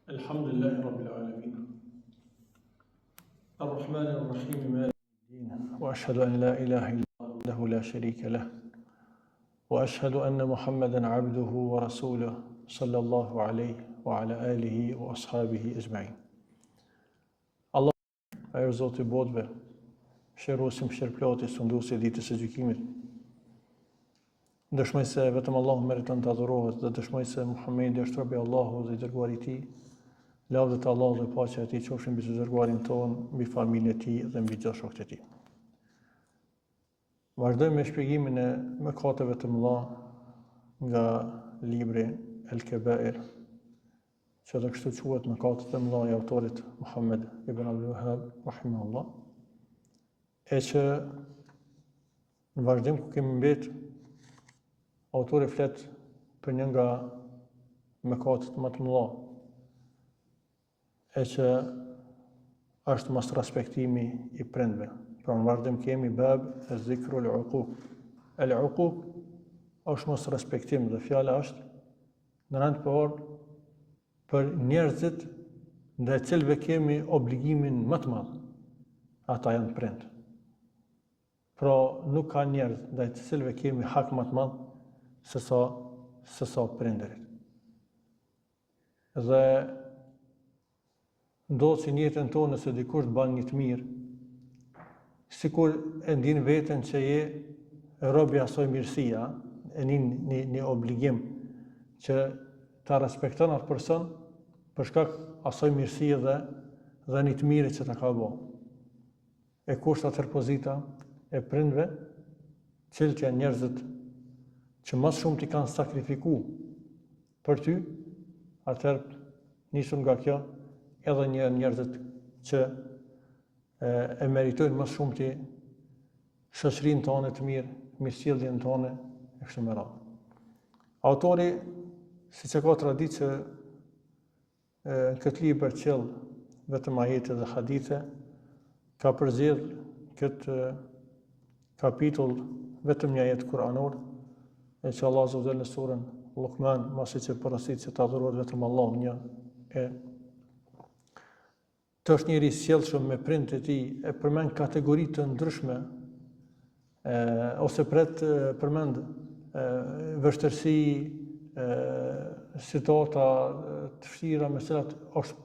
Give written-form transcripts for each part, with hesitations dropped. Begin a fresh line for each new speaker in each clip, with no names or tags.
الحمد لله رب العالمين الرحمن الرحيم مالك الدين وأشهد أن لا إله إلا الله وحده لا شريك له وأشهد أن محمدا عبده ورسوله صلى الله عليه وعلى آله وأصحابه أجمعين. Allah, ajo Zoti i botëve, shërosim shërploti, sunduesi i ditës së gjykimit. Dëshmoj se vetëm Allahu meriton të adhurohet dhe dëshmoj se Muhamedi është robi i Allahut dhe i dërguari i tij. Lavdët e Allahut dhe paqja e tij qofshin mbi të dërguarin ton, mbi familjen e tij dhe mbi gjithë shokët e tij. Vazhdojmë me shpjegimin e mëkateve të mëdha nga libri El Kebair, që dhe kështu quhet mëkatet e mëdha i autorit Muhammed ibn Abdul Wahhab rahimahullah. E që në vazhdim ku kemi mbet, autori flet për një nga mëkatet më të mëdha, e që është mos respektimi i prindve. Pra në vazhdim kemi bab e zikru el-uquq. El-uquq është mos respektim dhe fjala është në rand për njerëzit ndaj cilëve kemi obligimin më të madh. Ata janë prind. Pra nuk ka njerëz ndaj të cilëve kemi hak më të madh se sa prindërit. Dhe ndodhë që njëtën tonë nëse dikush të banë një të mirë, sikur e ndin veten që je robi asoj mirësia, e një obligim që ta respekton atë person për shkak asoj mirësie dhe një të mirë që ta ka bo. E kushta tërë pozita e prindve, cilët janë njerëzit që mas shumë t'i kanë sakrifiku për ty, atëherë nisur nga kjo, edhe njerëzit që e meritojnë më shumë të shoqërinë tonë të mirë, mirësjelljen tonë e kështu me radhë. Autori, siç e ka traditë që në këtë libër qell vetëm ajete dhe hadithe, ka përzgjedh këtë kapitull vetëm një ajet kuranor, e që Allah azza wa jalla në surën Luqman, masi që porosit që të adhurohet vetëm Allahu një të është njëri sjellshëm me prindët e tij, e përmend kategori të ndryshme, ose përmend vështirësi, situata të vështira me cilat është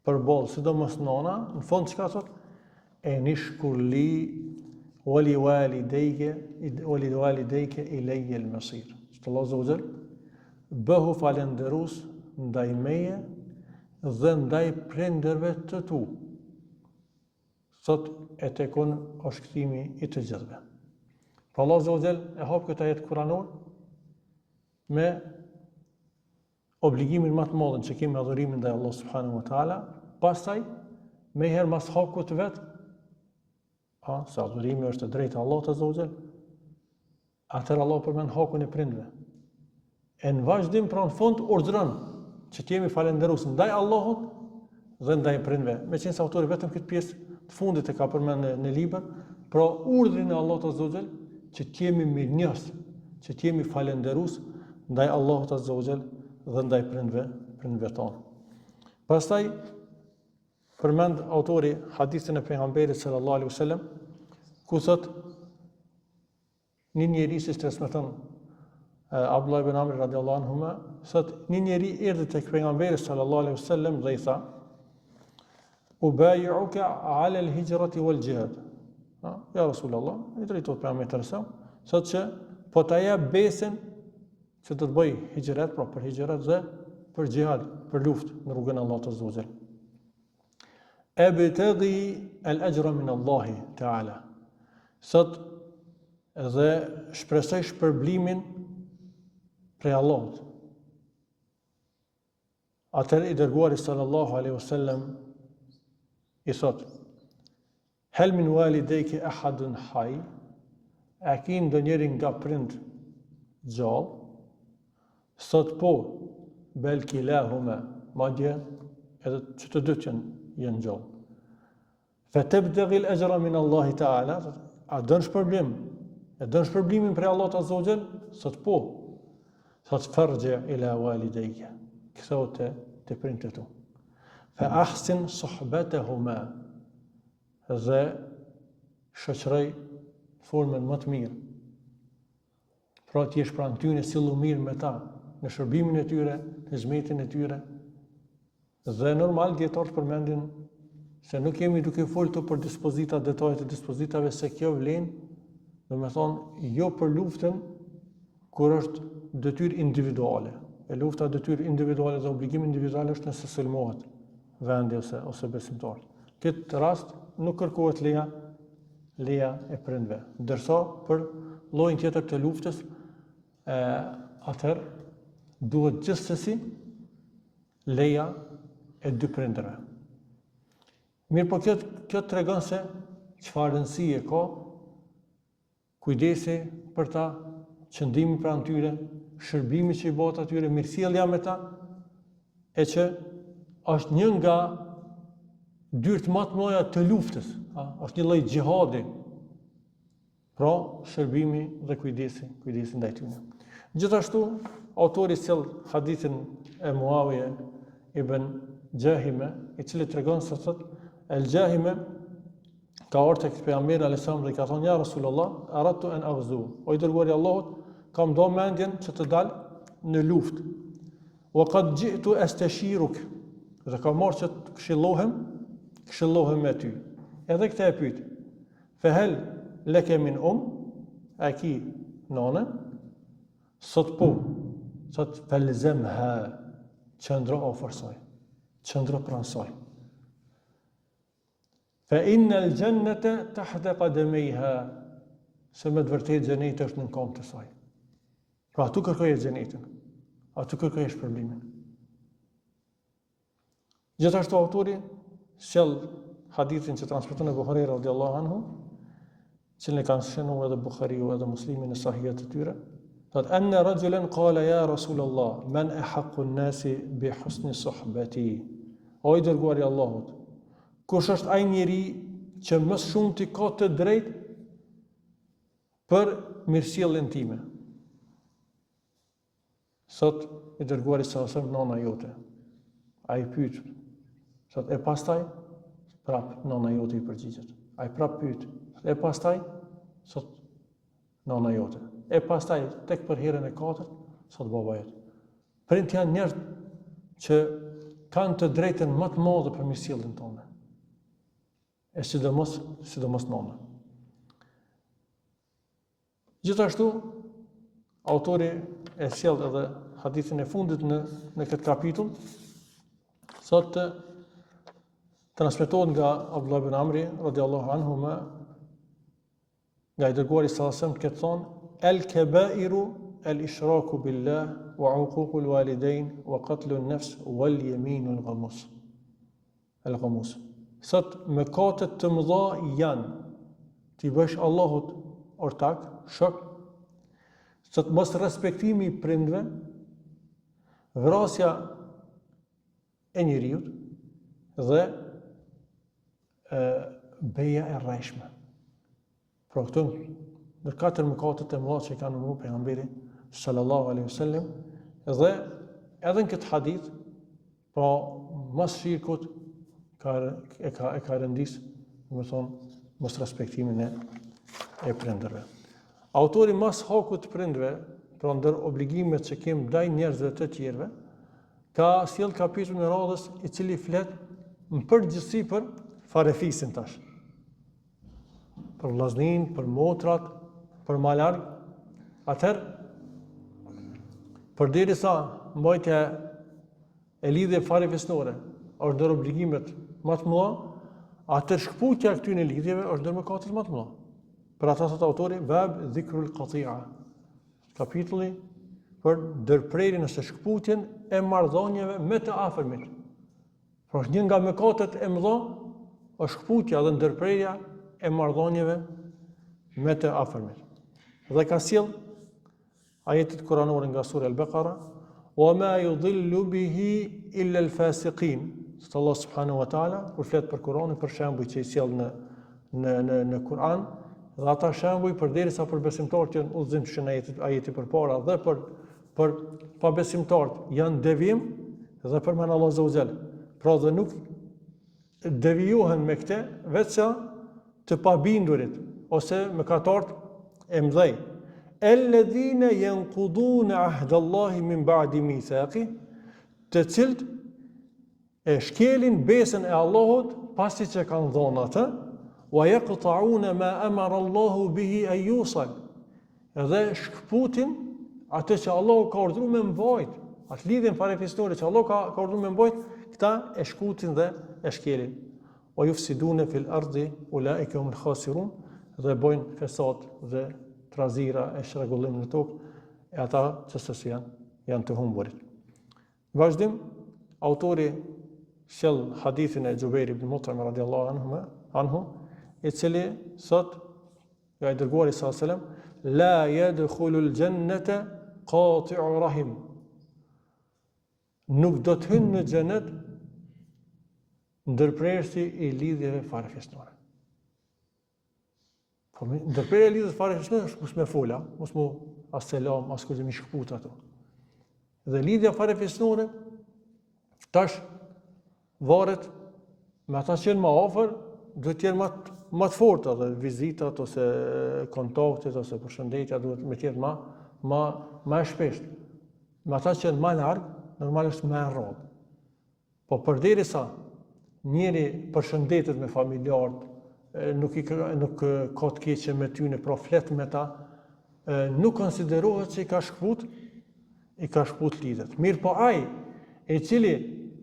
përballë, sidomos nona, në fund çka thot? E nishkurli wali walidayke ilayya al-masir. Allah azza wa jall bëhu falendërues ndaj meje dhe ndaj prindërve të tu. Sot e tekon është kthimi i të gjithëve. Pra Allah azza wa jall e hap këtë ajet kuranor me obligimin më të madh që kemi adhurimin ndaj Allah subhanahu wa taala, pastaj më herë mas hakut vet, se adhurimi është e drejtë Allahut azza wa jall, atëherë Allah përmend hakun e prindve. E në vazhdim pra në fund urdhëron që t'jemi falendërues ndaj Allahut dhe ndaj prindve. Meqense autori vetëm këtë pjesë të fundit e ka përmendur në libër, pra urdhrin e Allahut azza wa jall që t'jemi mirënjohës, që t'jemi falendërues ndaj Allahut azza wa jall dhe ndaj prindve tonë. Pastaj përmend autori hadithin e pejgamberit sallallahu alaihi wasallam, ku thot një njeri si transmeton Abdullah ibn Amr radiallahu anhuma, thot një njeri erdhi tek pejgamberi sallallahu alaihi wasallam dhe i tha: "Ubayi'uka 'ala al-hijrati wal jihad." Ja Rasulullah, i drejtohet pejgamberit sallallahu alaihi wasallam, thot që po ta jap besën që do të bëj hijret, pra për hijret dhe për jihad, për luftë në rrugën e Allahut azza wa jall. Abtaghi al-ajra min Allah ta'ala. Thot dhe shpresoj shpërblimin prej Allahut. Atëherë i dërguari sallallahu alaihi wasallam i thot: "Hal min walidayka ahadun hayy?" A ke ndonjëri nga prind gjallë? Thot po, bel kilahuma, madje edhe që të dytë janë gjallë. Fatabtaghi al-ajra min Allah ta'ala, a don shpërblim? E don shpërblimin prej Allahut azza wa jall? Thot po. Thot farji ila walidayka. Këthote të prindët tu. fa ahsin suhbatahuma, dhe shoqëroj formën më të mirë. Pra ti jesh pranë tyre, sillu mirë me ta, në shërbimin e tyre, në zmetin e tyre. Dhe normal dietarët përmendin se nuk jemi duke folur për dispozita, detajet e dispozitave, se kjo vlen, domethënë jo për luftën kur është detyrë individuale. E lufta detyrë individuale dhe obligim individual është nëse sulmohet vendi ose besimtarët. Këtë rast nuk kërkohet leja e prindve. Ndërsa për llojin tjetër të luftës, atëherë duhet gjithsesi leja e dy prindërve. Mirë, po kjo tregon se çfarë rëndësie ka kujdesi për ta, qëndrimi pranë tyre, shërbimi që i bëhet atyre, mirësjellja me ta, e që është një nga dyert më të mëdha të luftës, është një lloj xhihadi. Pra, shërbimi dhe kujdesi ndaj tyre. Gjithashtu, autori sjell hadithin e Muawiya ibn Jahime, i cili tregon se thotë El-Jahime ka ardhur tek pejgamberi alayhis salam dhe ka thonë: Ja Rasulullah, aradtu an aghzu. O i dërguari i Allahut, kam do mendjen që të dal në luftë. Wa qad ji'tu astashiruk. Dhe kam marrë që të këshillohem me ty. Edhe këtë e pyet. Fa hal laka min a ki nane? Sot po. Sot falzamha, qëndro afër saj. Qëndro pranë saj. Fa innal jannata tahta qadamayha, se me të vërtetë xheneti është në këmbë të saj. Pra atu kërkoje xhenetin, atu kërkoje shpërblimin. Gjithashtu autori sjell hadithin që transmeton Buhari radhiyallahu anhu, cilin e kanë shënuar edhe Buhariu edhe Muslimi në sahihet e tyre. Thotë anna rajulan qala ya Rasulullah, man ahaqqu an-nasi bi husni suhbati. O i dërguari i Allahut, kush është ai njeri që më shumë ti ka të drejtë për mirësjelljen time? Sot i dërguari sa nona jote. Ai pyet. Sot e pastaj prap nona jote i përgjigjet. Ai prap pyet. E pastaj sot nona jote. E pastaj tek për herën e katërt sot baba jot. Prind janë njerëz që kanë të drejtën më të madhe për mirësjelljen tonë. E sidomos nona. Gjithashtu, autori e sjell edhe hadithin e fundit në këtë kapitull, sot transmetohet nga Abdullah ibn Amri radhiyallahu anhu nga i dërguari sallallahu alaihi wasallam këtë thonë: El-kabairu el-ishraku billah wa uququ al-walidain wa qatlu an-nafs wal yaminu al-ghamus. Sot mëkatet të mëdha janë t'i bësh Allahut ortak, shok, sot mos respektimi i prindve, vrasja e njeriut dhe beja e rrejshme. Pra këto në 4 mëkatet e mëdha që i kanë numëruar pejgamberi sallallahu alaihi wasallam, dhe edhe në këtë hadith, pra mas shirkut e ka rëndis, më thonë, mos respektimin e prindërve. Autori mas hakut të prindve, pra ndër obligimet që kem ndaj njerëzve të tjerëve, ka sjell kapitullin e radhës i cili flet në përgjithësi për farefisin tash. Për vllaznin, për motrat, për malarg. Atëherë, përderisa mbajtja e lidhje farefisnore është ndër obligimet më të mëdha, atë shkputja e këtyre lidhjeve është ndër mëkatet më të mëdha. Për ata thot autori, bab dhikrul qati'a. Kapitulli për ndërprerjen ose shkputjen e marrëdhënieve me të afërmit. Pra një nga mëkatet e mëdha është shkputja dhe ndërprerja e marrëdhënieve me të afërmit. Dhe ka sjell ajetet kuranore nga sura Al-Baqara: "Wa ma yudhillu bihi illa al-fasiqin." Sot Allah subhanahu wa taala kur flet për Kur'anin, për shembuj që i sjell në Kur'an, dhe ata shembuj përderisa për besimtarët janë udhëzim që në ajeti përpara, dhe për pabesimtarët janë devijim, dhe përmend Allah azza wa jall. Pra dhe nuk devijohen me këte, veçsa të pabindurit, ose mëkatarët e mëdhej. Alladhina yanquduna ahdallahi min ba'di mithaqi, të cilët e shkelin besën e Allahut pasi që kanë dhënë atë, wa yaqta'una ma amara Allahu bihi an yusal, dhe shkputin atë që Allahu ka urdhëruar me mbajt, atë lidhjen farefisnore që Allahu ka urdhëruar me mbajt, këta e shkutin dhe e shkelin. Wa yufsiduna fil ardi ulaika humul khasirun, dhe bojnë fesat dhe trazira e shregullim në tokë, e ata që sësë janë të humburit. Vazhdim, autori sjell hadithin e Xhubeir ibn Mut'im radiallahu anhu, i cili sot nga i dërguari sallallahu alaihi wasallam, la yadkhulul jannata qati'u rahim, nuk do të hynë në xhenet ndërprerësi i lidhjeve farefisnore. Ndërprerja e lidhjes farefisnore është mos me fola, mos mu as selam, as kur mi shkput ato. Dhe lidhja farefisnore tash varet me ata që janë më afër, duhet të jenë më të forta, dhe vizitat ose kontaktet ose përshëndetja duhet me të jenë më shpesh. Me ata që janë më larg, normalisht më rrallë. Po përderisa njëri përshëndetet me familjarët, nuk ka të keqe me tyne, pra flet me ta, nuk konsiderohet që i ka shkput lidhet. Mirë po ai, e cili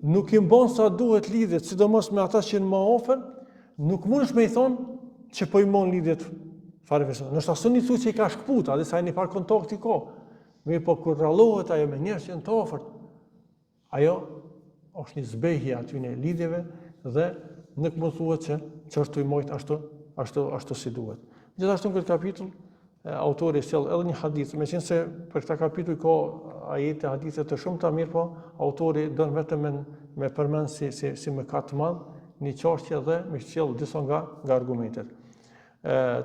nuk i mban sa duhet lidhet, sidomos me ata që janë më afër, nuk mundesh me i thonë që po i mban lidhet farefisnore. Nështë asë një thu që i ka shkput, adhe sa e një farë kontakti ka. Mirë po kur rallohet ajo me njerëz që janë të afërt, ajo është një zbehje aty në lidhjeve dhe nuk mund thuhet që është i mojt ashtu si duhet. Gjithashtu në këtë kapitull, autori sjell edhe një hadith, meqense se për këtë kapitull ka ajete, hadithe të shumta, mirë po autori don vetëm me përmend si mëkat të madh një çështje dhe me sjell disa nga argumentet.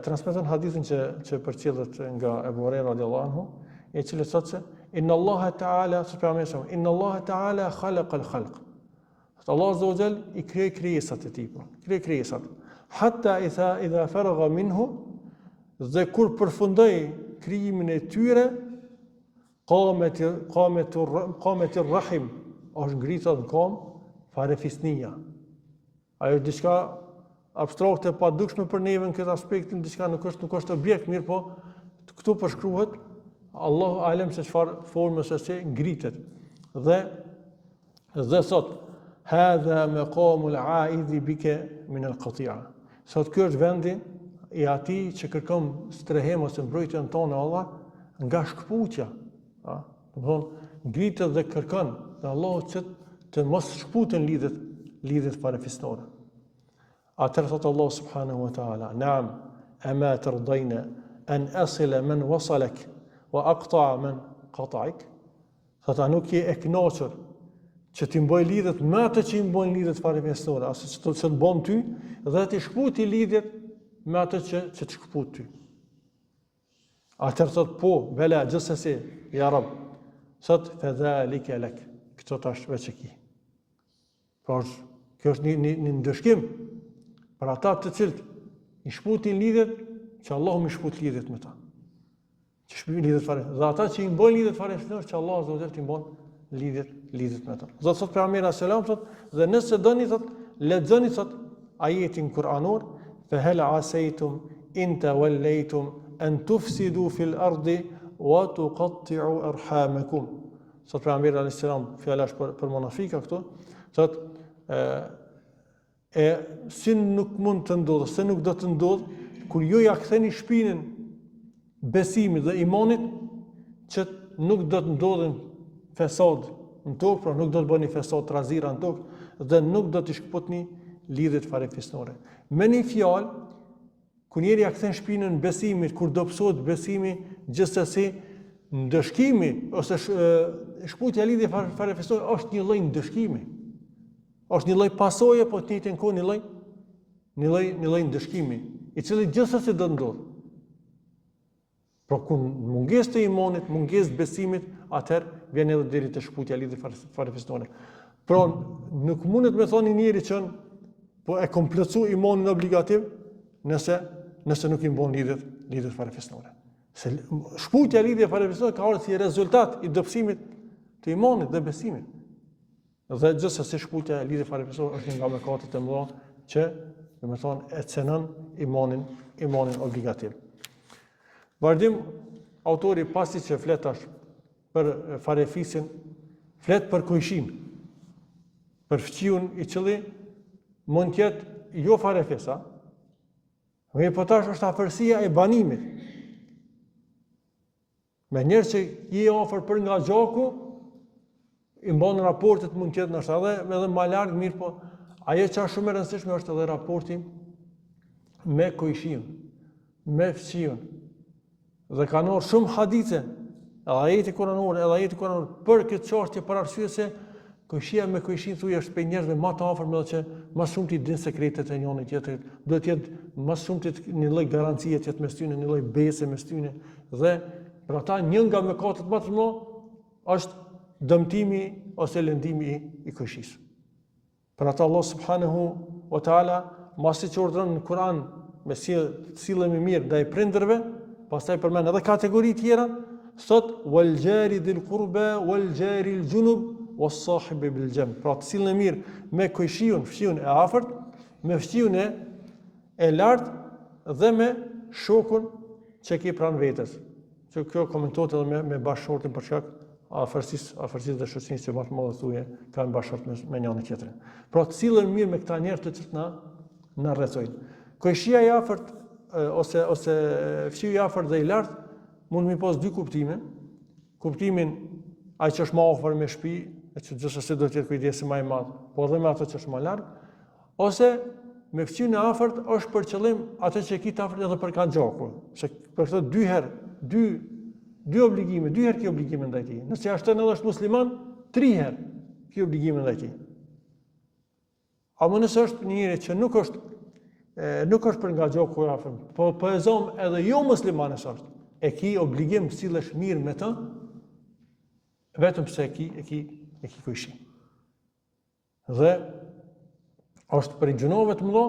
Transmeton hadithin që përcjellet nga Abu Huraira radhiyallahu anhu, i cili thotë se inna Allah ta'ala khalaqa al-khalq. Allah azza wa jall i krijoi krijesat e tij, krijoi krijesat. Hatta idha faragha minhu, dhe kur përfundoi krijimin e tyre, qamet ar-rahim, është ngritur në kom farefisnia. Ajo është diçka abstrakte, pa dukshme për neve në këtë aspektin, diçka nuk është objekt, mirë po këtu përshkruhet Allahu alem se çfarë formës se ngritet. Dhe sot hadha maqamul aidhi bika min al-qati'a. Sot ky është vendi i atij që kërkon strehem ose mbrojtjen tonë Allah nga shkputja. Domthonë ngritet dhe kërkon te Allahu që të mos shkputen lidhet farefisnore. Atëherë thot Allah subhanahu wa ta'ala, "Na'am, ama tardayna an asila man wasalak wa aqta'a man qata'ak." Thot, a nuk je e kënaqur që ti mboj lidhet me atë që i mbojnë lidhet farefisnore, ose që të bën ty, dhe ti shkputi lidhet me atë që të shkput ty. Atëherë thot, po, bela, gjithsesi, ja Rab, thot, fadhalika lak, këto tash veç e ki. Pra, kjo është një ndëshkim për ata të cilët i shkputin lidhet, që Allahu më shkput lidhet me ta. Që shkputin lidhet farefisnore. Dhe ata që i mbojnë lidhet farefisnore, që Allahu azza wa jall i mbon lidhet me ta. Zot thot pejgamberi sallallahu alaihi wasallam, dhe nëse doni thot, lexoni thot ajetin kuranor, fa hal asaytum in tawallaytum an tufsidu fil ardi wa tuqatti'u arhamakum. Thot pejgamberi sallallahu alaihi wasallam, fjalash për monafika këtu, thot si nuk mund të ndodhë, se nuk do të ndodhë, kur ju ja ktheni shpinën besimit dhe imanit, që nuk do të ndodhin fesad në tokë, pra nuk do të bëni fesad trazira në tokë, dhe nuk do të shkputni lidhjet farefisnore. Me një fjalë, kur njeri ja kthen shpinën besimit, kur do psohet besimi, gjithsesi ndëshkimi ose shkputja lidhje farefisnore është një lloj ndëshkimi. Është një lloj pasoje, po të njëjtën kohë një lloj ndëshkimi, i cili gjithsesi do të ndodhë. Pra ku mungesë të imanit, mungesë të besimit, atëherë vjen edhe deri te shkputja lidhje farefisnore. Pra nuk mundet me thoni njëri që po e kompletu imanin obligativ nëse nuk i mbon lidhjet farefisnore. Se shkputja e lidhjeve farefisnore ka ardhur si rezultat i dobësimit të imanit dhe besimit. Dhe gjithsesi shkputja e lidhjeve farefisnore është nga mëkatet e mëdha që, domethënë, e cenon imanin obligativ. Vazhdim, autori pasi që flet tash për farefisin, flet për kujshin, për fqiun i cili mund të jetë jo farefisa, mirë po tash është afërsia e banimit. Me njerëz që i ofër për nga gjaku, i mban raportet mund të jetë ndoshta edhe më larg, mirë po ajo që është shumë e rëndësishme është edhe raporti me kujshin, me fqiun. Dhe kanë ardhur shumë hadithe, edhe ajete kuranore për këtë çështje për arsye se kujshia me kujshin thuaj është për njerëzve më të afërm edhe që më shumë ti din sekretet e njëri tjetrit, duhet të jetë më shumë ti një lloj garancie të jetë mes tyre, një lloj bese mes tyre dhe për ata një nga mëkatet më të mëdha është dëmtimi ose lëndimi i kujshisë. Për ata Allah subhanahu wa taala masi që urdhëron në Kur'an me sillemi mirë ndaj prindërve, pastaj përmend edhe kategori tjera, thot wal jari dhil qurba wal jari al junub was sahibi bil jam. Pra të sillni mirë me kujshin, fqiun e afërt, me fqiun e lartë dhe me shokun që ke pranë vetes. Që kjo komentohet edhe me bashkëshortin për shkak afërsisë dhe shoqërisë që më të madhe thuje kanë bashkëshort me njëri tjetrin. Pra të sillen mirë me këta njerëz të cilët na rrethojnë. Kujshia e afërt ose fqiu i afërt dhe i lartë mund të pas dy kuptime. Kuptimin ai që është më afër me shtëpi, e që gjithsesi do të jetë kujdesi më i madh, po edhe me ato që është më larg, ose me fqiun e afërt është për qëllim atë që e ke afërt edhe për kanë gjaku. Se për këtë dy obligime, dy herë ke obligime ndaj tij. Nëse ashton edhe është musliman, 3 herë ke obligime ndaj tij. Apo nëse është një njeri që nuk është për nga gjaku i afërt, po e zom edhe jo musliman është, e ki obligim të sillesh mirë me të, vetëm pse e ki kujshin. Dhe është për gjunove të mëdha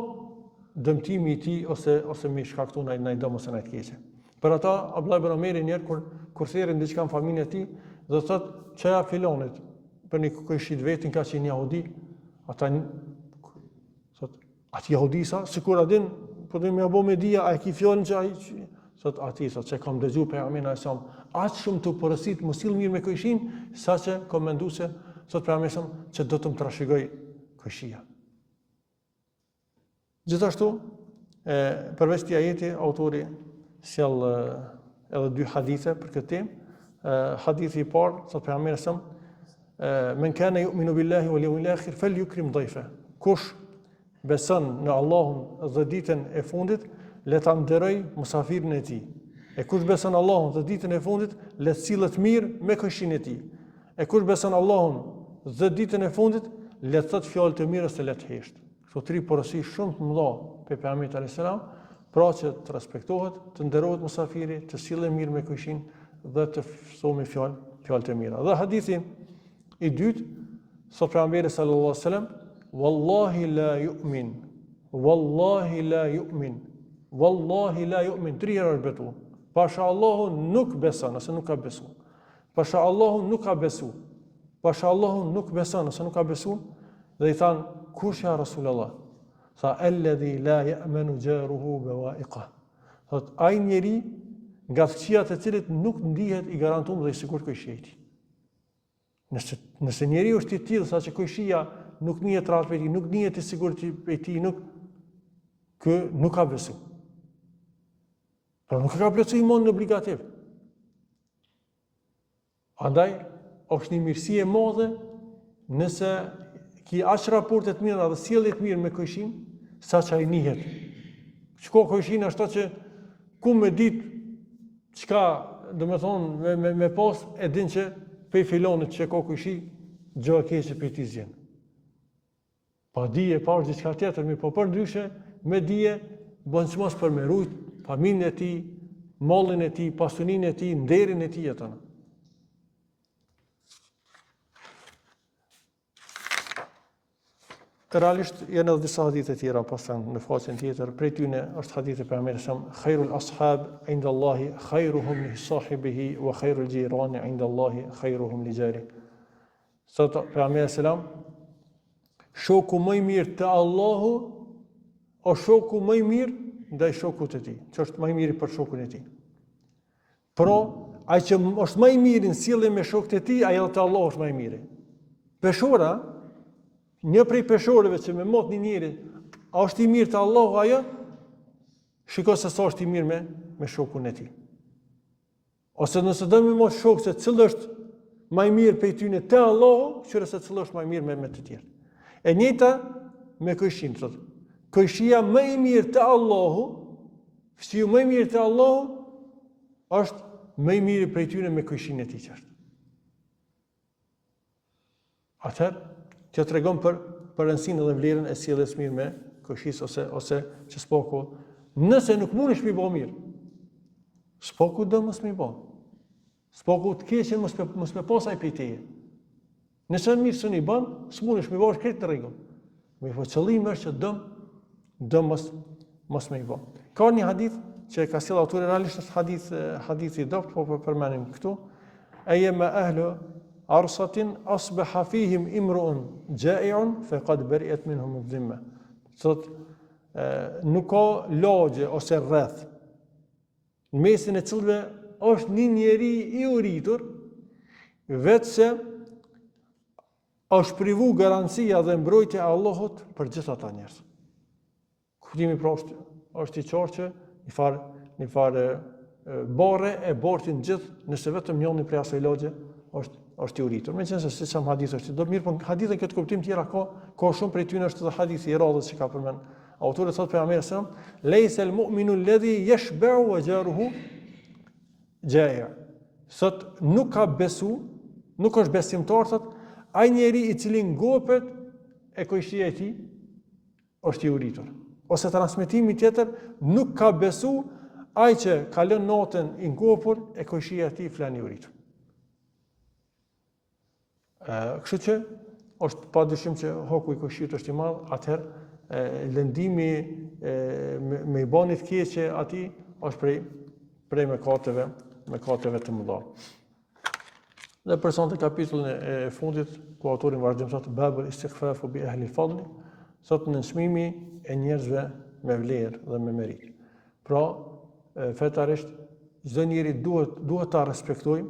dëmtimi i tij ose më shkakton ndaj dëm ose ndaj të keqe. Për ata Abdullah ibn Omeri një herë kur thirrën diçka në familjen e tij, dhe thotë çaja filonit për një kujshit vetin ka qenë jahudi, ata thotë atë jahudi sa sikur a din, po do më apo me dia a ki fjalën që ai thotë aty thotë se kam dëgjuar pejgamberin e sa aq shumë të porosit mos sill mirë me kujshin, saqë komenduese thotë pejgamberi që do të më trashëgoj kujshia. Gjithashtu, përveç këtij ajeti, autori sjell edhe 2 hadithe për këtë temë. Hadithi i parë, thotë pejgamberi sa men kana yu'minu billahi wal yawmil akhir falyukrim dhayfa. Kush beson në Allahun dhe ditën e fundit, le ta nderoj musafirin e tij. E kush beson Allahun dhe ditën e fundit, le të sillet mirë me kujshin e tij. E kush beson Allahun dhe ditën e fundit, le të thotë fjalë të mira ose le të hesht. Këto 3 porosi shumë të mëdha pe pejgamberit alayhis salam, pra që të respektohet, të nderohet musafiri, të sillet mirë me kujshin dhe të thomi fjalë të mira. Dhe hadithi i dytë, thotë pejgamberi sallallahu alaihi wasallam, wallahi la yu'min, wallahi la yu'min, wallahi la yu'min, 3 herë betu. Pasha Allahun nuk beson ose nuk ka besu. Pasha Allahun nuk ka besu. Pasha Allahun nuk beson ose nuk ka besu. Dhe i than, kush ja Rasulullah? Tha, alladhi la ya'manu jaruhu bawa'iqah. Thot, ai njeri nga fqijat e cilit nuk ndihet i garantuar dhe i sigurt kujshiti. Nëse njeriu është i tillë saqë kujshia nuk ndihet rreth vetë, nuk ndihet i sigurt i tij, nuk ka besim. Pra nuk ka plotësuar imanin obligativ. Andaj është një mirësi e madhe nëse ki aq raporte të mira dhe sjellje të mirë me kujshin, saqë ai njihet. Çka kujshin është ato që ku me ditë çka, domethënë me pas e din që pe filonit që ka kujshi, gjë e keqe për ti zgjen. Pa dije, pa është diçka tjetër, po për ndryshe me dije bën çmos për me rujt familjen e tij, mallin e tij, pasuninë e tij, nderin e tij atë. realisht janë edhe disa hadithe tjera pastaj në faqen tjetër. Prej tyre është hadithi e pejgamberit sa khairul ashab inda Allahi khairuhum li sahibihi wa khairul jirani inda Allahi khairuhum li jari. Sot pejgamberi selam shoku më i mirë te Allahu o shoku më i mirë ndaj shokut të tij, që është më i miri për shokun e tij. Pro, ai që është më i miri në sjellje me shokët e tij, ai edhe te Allahu është më i miri. Peshora, një prej peshorëve që me mot një njeri, a është i mirë te Allahu ajo? Shiko se sa është i mirë me shokun e tij. Ose nëse do me mot shok se cili është më i mirë prej tyre te Allahu, qyre se cili është më i mirë me të tjerë. E njëjta me këshin, thotë. Këshia më i mirë te Allahu, fësiu më i mirë te Allahu, është më i mirë prej tyre me këshin e tij qartë. Atëherë, që tregon për rëndësinë dhe vlerën e sjelljes mirë me këshis ose që s'poku, nëse nuk mundesh mi bë mirë, s'poku do mos mi bë. S'poku të keqen mos me pasaj prej teje. Nëse mirë s'u bën, s'mundesh mi bë është krejt në rregull. Me qëllimi është që dëm mos me i bë. Ka një hadith që ka sjell autori realisht është hadith i dobët, po përmendim këtu. Aye ma ahlu arsatin asbaha fihim imru'un ja'i'un faqad bari'at minhum adh-dhimma. Sot nuk ka lagje ose rreth në mesin e cilëve është një njeri i uritur, vetëse është privu garancia dhe mbrojtja e Allahut për gjithë ata njerëz. Kuptimi pra është i qartë që një farë bare e bortin gjithë, nëse vetëm njëri prej asaj lagje është i uritur. Meqense siç sam hadith është do mirë, por hadithe këtë kuptim tjera ka shumë prej tyre është edhe hadithi i radhës që ka përmend. Autori thotë pejgamberi sa laysa al-mu'minu alladhi yashba'u wa jaruhu ja'i'. Sot nuk ka besu, nuk është besimtar thotë ai njeri i cili ngopet e kojshia e tij është i uritur. Ose transmetimi tjetër, nuk ka besu ai që ka lënë natën i ngopur e kojshia e tij flan i uritur. Kështu që është padyshim që hoku i kojshit është i madh, atëherë lëndimi me i bani të keqe atij është prej mëkateve të mëdha. Dhe për sonte kapitullin e fundit, ku autori vazhdon thotë babul istighfafu bi ahli al-fadl, thotë nënçmimi e njerëzve me vlerë dhe me merit. Pra, fetarisht çdo njeri duhet ta respektojmë,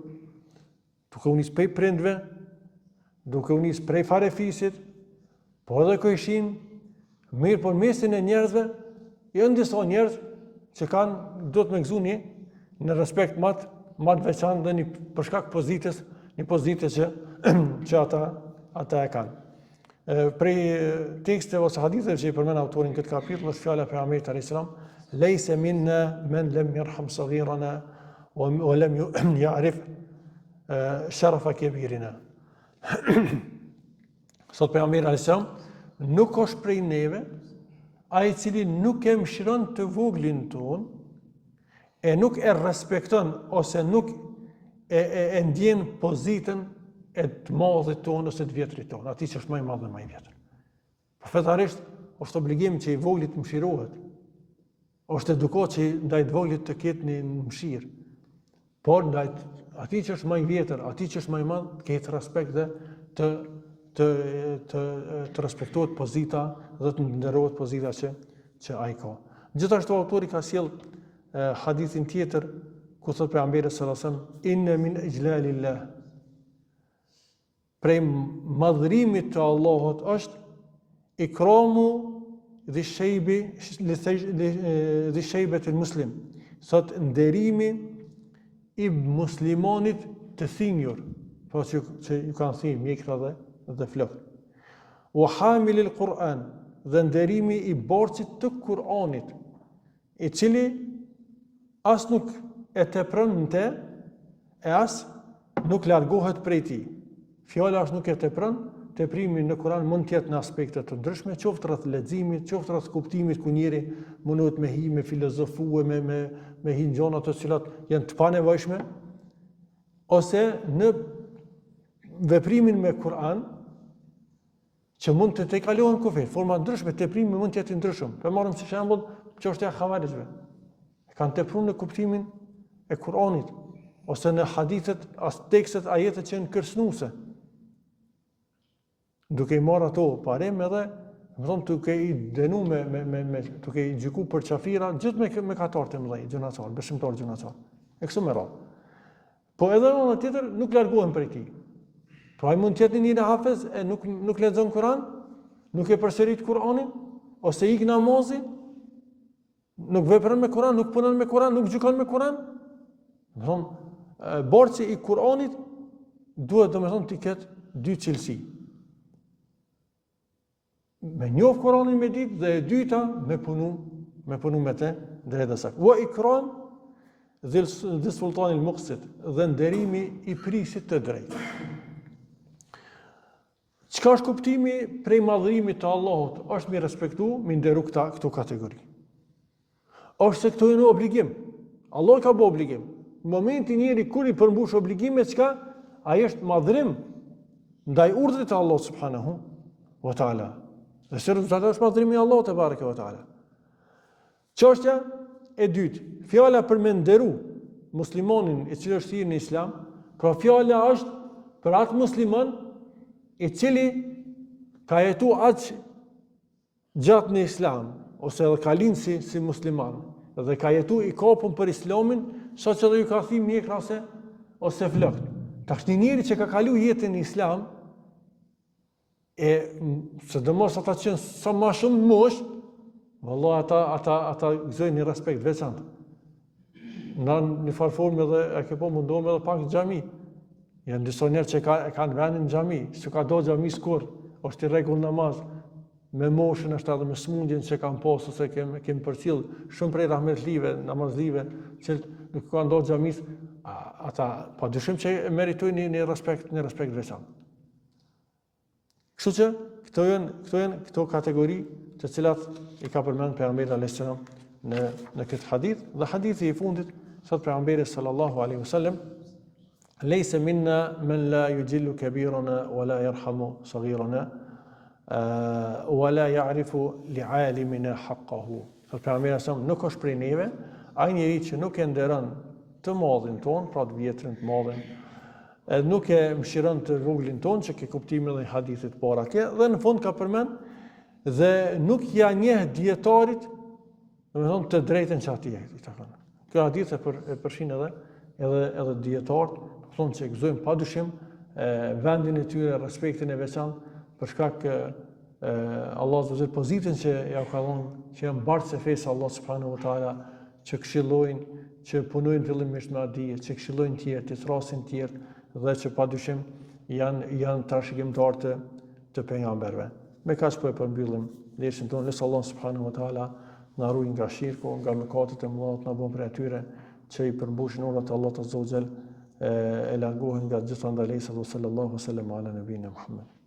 duke u nis prej prindve, duke u nis prej farefisit, po edhe kojshin, mirë por mesin e njerëzve, janë disa njerëz që duhet me gëzuni në respekt më të veçantë dhe për shkak pozitës, një pozite që ata e kanë. Prej tekste ose haditheve që i përmend autorin këtë kapitull është fjala e pejgamberit alayhis salam, "Laysa minna man lam yarham saghirana wa lam ya'rif sharafa kabirina." Sot pejgamberi alayhis salam nuk është prej neve ai i cili nuk e mëshiron të voglin ton e nuk e respekton ose nuk e ndjen pozitën e të madhit tonë ose të vjetrit tonë, atij që është më i madh dhe më i vjetër. Fetarisht, është obligim që i voglit të mëshirohet. Është edukat që ndaj të voglit të ketë një mëshirë. Por ndaj atij që është më i vjetër, atij që është më i madh, të ketë respekt dhe të respektohet pozita dhe të nderohet pozita që ai ka. Gjithashtu autori ka sjell hadithin tjetër ku thot pejgamberi sallallahu alajhi wasallam inna min ijlalillah, prej madhërimit të Allahut është ikramu dhi shejbet e muslim, thot nderimi i muslimanit të thinjur, po që ju kanë thënë mjekra dhe flokë. Wa hamilil Kur'an, dhe nderimi i borxit të Kur'anit, i cili as nuk e tepron në te, e as nuk largohet prej tij. Fjala është nuk e tepron, teprimi në Kur'an mund të jetë në aspekte të ndryshme, qoftë rreth leximit, qoftë rreth kuptimit ku njëri mundohet me filozofue, me hi gjëra të cilat janë të panevojshme, ose në veprimin me Kur'an, që mund të tejkalohen kufrit, forma ndryshme, teprimi mund të jetë ndryshëm. Për marrim si shembull çështja e xhavarizve. Kanë tepruar në kuptimin e Kur'anit ose në hadithet, as tekstet, ajetet që janë kërcënuese. Duke i marrë ato parim edhe, duke i denu duke i gjyku për qafira, gjithë me katarë të mëdhej, gjunaçar, besimtar gjunaçar. E kështu me radhë. Po edhe në tjetër nuk largohen prej tij. Pra ai mund të jetë një hafez e nuk lexon Kur'an, nuk e përsërit Kur'anin, ose ik namazin, nuk vepron me Kur'an, nuk punon me Kur'an, nuk gjykon me Kur'an. Borxhi i Kur'anit duhet të ketë dy cilësi. Me njoh Kur'anin me ditë dhe e dyta me punu me të drejtë saktë. Wa ikram dhe sultani al-muqsit dhe nderimi i prisit të drejtë. Çka është kuptimi prej madhërimit të Allahut? Është mi respektu, mi nderu këto kategori. Është se këto janë obligim. Allah ka bë obligim. Në momentin njëri kur i përmbush obligimet, çka? Ai është madhërim ndaj urdhrit të Allahut subhanahu wa taala. Dhe se rezultati është madhërimi i Allahut te bareke wa taala. Çështja e dytë, fjala për me nderu muslimanin i cili është hyrë në Islam, pra fjala është për atë musliman i cili ka jetu aq gjatë në Islam, ose edhe ka lind si musliman, dhe ka jetu i kapur për Islamin, sa që dhe ju ka thim mjekra ose flokët. Tash një njeri që ka kalu jetën në Islam, e sidomos ata që sa më shumë mosh, vallahi ata gëzojnë një respekt veçantë. Në një farë formë edhe e ke po mundohem edhe pak në xhami. Janë disa njerëz që kanë vendin në xhami, s'u ka do xhami skur, është i rregull namaz, me moshën është edhe me smundjen që kanë pasur ose kemi përcjell shumë prej rahmetlive, namazlive, që nuk kanë do xhamis, ata padyshim që meritojnë një respekt veçantë. Kështu që këto janë kategori të cilat i ka përmend pejgamberi alayhis salam në këtë hadith, dhe hadithi i fundit thot pejgamberi sallallahu alaihi wasallam: "Laysa minna man la yujillu kabirana wa la yarhamu saghirana wa la ya'rifu li'alimina haqqahu." Thot pejgamberi sallallahu nuk është prej neve ai njeri që nuk e nderon të madhin ton, pra të vjetrin të madhin, nuk e mëshiron të voglin ton, që ke kuptimin dhe hadithit para ke, dhe në fund ka përmend dhe nuk ja njeh dietarit, domethënë të drejtën që atij i takon. Kjo hadith e përfshin edhe dietarët, thonë që gëzojnë padyshim vendin e tyre, respektin e veçantë, për shkak Allah subhanahu wa pozitën që ja ka dhënë, që janë bartës e fesë Allah subhanahu wa taala, që këshillojnë, që punojnë fillimisht me dije, që këshillojnë tjerë, të thrasin tjerë, dhe që padyshim janë trashëgimtar të pejgamberëve. Me kaq po e përmbyllim lesën tonë. Nëse Allah subhanahu wa taala na ruaj nga shirku, nga mëkatet e mëdha, na bën prej atyre që i përmbushin urdhat e Allahut azza wa jall, e largohen nga gjitha ndalesat. Sallallahu alaihi wasallam ala nabina Muhammad.